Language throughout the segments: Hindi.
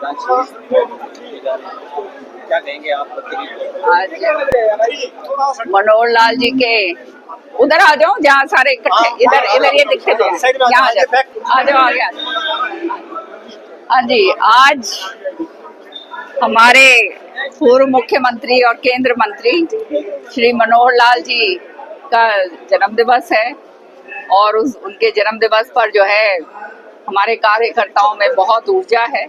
क्या कहेंगे आप? आज मनोहर लाल जी के उधर आ जाओ जहाँ सारे इकट्ठे इधर इधर ये दिखते थे, यहाँ आ जाओ आ गया। हाँ जी, आज हमारे पूर्व मुख्यमंत्री और केंद्र मंत्री श्री मनोहर लाल जी का जन्म दिवस है और उनके जन्म दिवस पर जो है हमारे कार्यकर्ताओं में बहुत ऊर्जा है।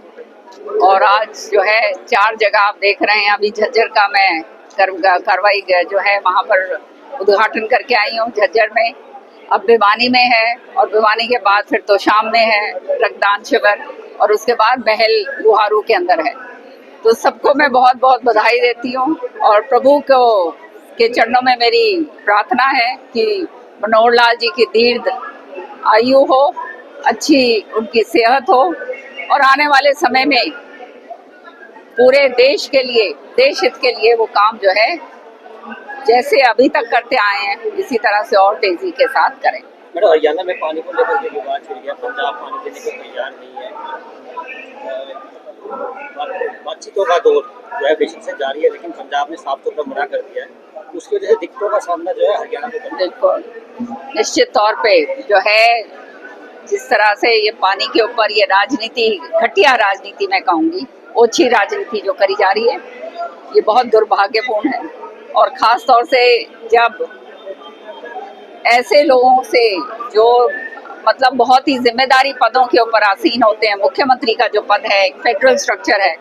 और आज जो है 4 जगह आप देख रहे हैं, अभी झज्जर का मैं करवाई जो है वहाँ पर उद्घाटन करके आई हूँ झज्जर में, अब भिवानी में है और भिवानी के बाद फिर तो शाम में है रक्तदान शिविर और उसके बाद महल गुहारू के अंदर है। तो सबको मैं बहुत बहुत बधाई देती हूँ और प्रभु को के चरणों में मेरी प्रार्थना है कि मनोहर लाल जी की दीर्घ आयु हो, अच्छी उनकी सेहत हो और आने वाले समय में पूरे देश के लिए, देश हित के लिए वो काम जो है जैसे अभी तक करते आए हैं इसी तरह से और तेजी के साथ करें। मैडम, हरियाणा में पानी को लेकर के विवाद छिड़ गया, पंजाब पानी देने को तैयार नहीं है। बातचीतों का दौर जो है बेशक से जारी है, लेकिन पंजाब ने साफ तौर पर मना कर दिया है। उसकी वजह से दिक्कतों का सामना जो है हरियाणा को करना है। बिल्कुल, निश्चित तौर पे जो है जिस तरह से ये पानी के ऊपर ये राजनीति, घटिया राजनीति मैं कहूँगी, ओछी राजनीति जो करी जा रही है, ये बहुत दुर्भाग्यपूर्ण है। और खास तौर से जब ऐसे लोगों से जो मतलब बहुत ही जिम्मेदारी पदों के ऊपर आसीन होते हैं, मुख्यमंत्री का जो पद है, एक फेडरल स्ट्रक्चर है,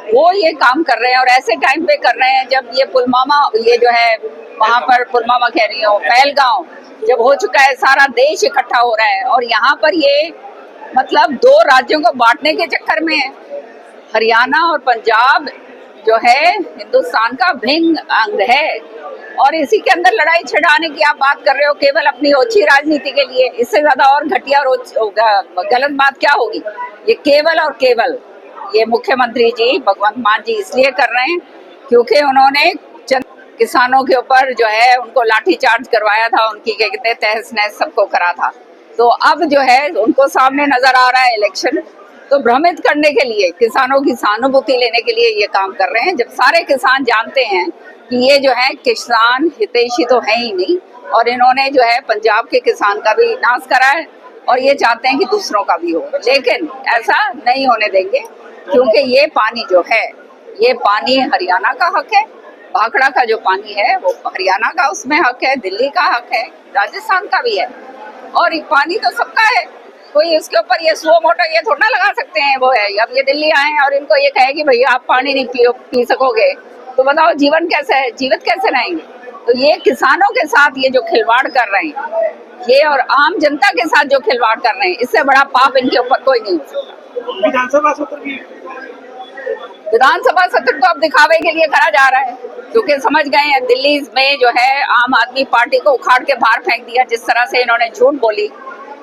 वो ये काम कर रहे हैं और ऐसे टाइम पे कर रहे हैं जब ये पुलवामा, ये जो है वहाँ पर पुलवामा कह रही हूँ, पहलगांव जब हो चुका है, सारा देश इकट्ठा हो रहा है और यहाँ पर ये मतलब 2 राज्यों को बांटने के चक्कर में है। हरियाणा और पंजाब जो है हिंदुस्तान का भिन्न अंग है और इसी के अंदर लड़ाई छिड़ाने की आप बात कर रहे हो केवल अपनी ओछी राजनीति के लिए। इससे ज्यादा और घटिया और गलत बात क्या होगी? ये केवल और केवल ये मुख्यमंत्री जी भगवंत मान जी इसलिए कर रहे हैं क्योंकि उन्होंने चंद किसानों के ऊपर जो है उनको लाठीचार्ज करवाया था, उनकी क्या कहते हैं तहस नहस सबको करा था। तो अब जो है उनको सामने नजर आ रहा है इलेक्शन, तो भ्रमित करने के लिए, किसानों की सहानुभूति लेने के लिए ये काम कर रहे हैं, जब सारे किसान जानते हैं कि ये जो है किसान हितैषी तो है ही नहीं और इन्होंने जो है पंजाब के किसान का भी नाश करा है और ये चाहते हैं कि दूसरों का भी हो। लेकिन ऐसा नहीं होने देंगे क्योंकि ये पानी जो है, ये पानी हरियाणा का हक है, भाखड़ा का जो पानी है वो हरियाणा का उसमें हक है, दिल्ली का हक है, राजस्थान का भी है और ये पानी तो सबका है। कोई इसके ऊपर ये स्लो मोटर ये थोड़ा लगा सकते हैं वो है। अब ये दिल्ली आए और इनको ये कहे कि भैया आप पानी नहीं पी सकोगे तो बताओ जीवन कैसे है, जीवित कैसे रहेंगे? तो ये किसानों के साथ ये जो खिलवाड़ कर रहे हैं ये और आम जनता के साथ जो खिलवाड़ कर रहे हैं, इससे बड़ा पाप इनके ऊपर कोई नहीं हो सकता। विधानसभा सत्र तो अब दिखावे के लिए करा जा रहा है क्योंकि समझ गए हैं दिल्ली में जो है आम आदमी पार्टी को उखाड़ के बाहर फेंक दिया। जिस तरह से इन्होंने झूठ बोली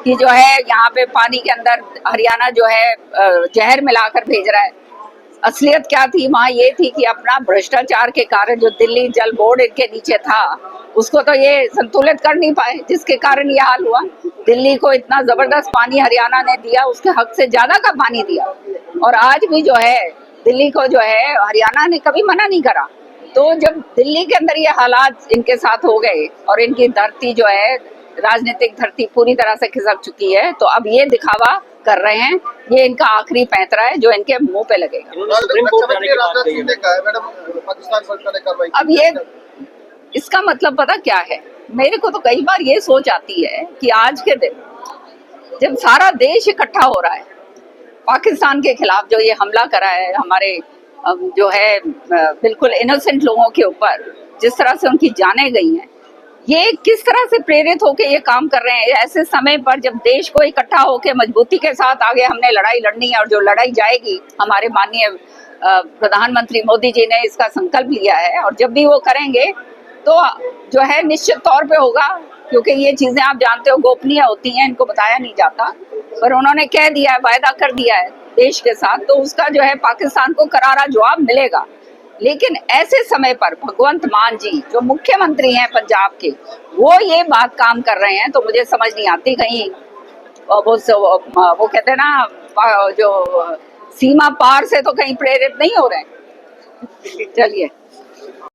कि जो है यहाँ पे पानी के अंदर हरियाणा जो है जहर मिलाकर भेज रहा है, असलियत क्या थी वहाँ ये थी कि अपना भ्रष्टाचार के कारण जो दिल्ली जल बोर्ड इनके नीचे था उसको तो ये संतुलित कर नहीं पाए, जिसके कारण ये हाल हुआ। दिल्ली को इतना जबरदस्त पानी हरियाणा ने दिया, उसके हक से ज्यादा का पानी दिया और आज भी जो है दिल्ली को जो है हरियाणा ने कभी मना नहीं करा। तो जब दिल्ली के अंदर ये हालात इनके साथ हो गए और इनकी धरती जो है राजनीतिक धरती पूरी तरह से खिसक चुकी है, तो अब ये दिखावा कर रहे हैं, ये इनका आखिरी पैंतरा है जो इनके मुंह पे लगेगा। अब ये इसका मतलब पता क्या है, मेरे को तो कई बार ये सोच आती है कि आज के दिन जब सारा देश इकट्ठा हो रहा है पाकिस्तान के खिलाफ, जो ये हमला करा है हमारे जो है बिल्कुल इनोसेंट लोगों के ऊपर, जिस तरह से उनकी जानें गई हैं, ये किस तरह से प्रेरित होके ये काम कर रहे हैं ऐसे समय पर जब देश को इकट्ठा होके मजबूती के साथ आगे हमने लड़ाई लड़नी है और जो लड़ाई जाएगी, हमारे माननीय प्रधानमंत्री मोदी जी ने इसका संकल्प लिया है और जब भी वो करेंगे तो जो है निश्चित तौर पे होगा, क्योंकि ये चीजें आप जानते हो गोपनीय होती हैं, इनको बताया नहीं जाता, पर उन्होंने कह दिया है, वायदा कर दिया है देश के साथ, तो उसका जो है पाकिस्तान को करारा जवाब मिलेगा। लेकिन ऐसे समय पर भगवंत मान जी जो मुख्यमंत्री हैं पंजाब के, वो ये बात काम कर रहे हैं, तो मुझे समझ नहीं आती। कहीं वो कहते हैं ना जो सीमा पार से तो कहीं प्रेरित नहीं हो रहे हैं। चलिए।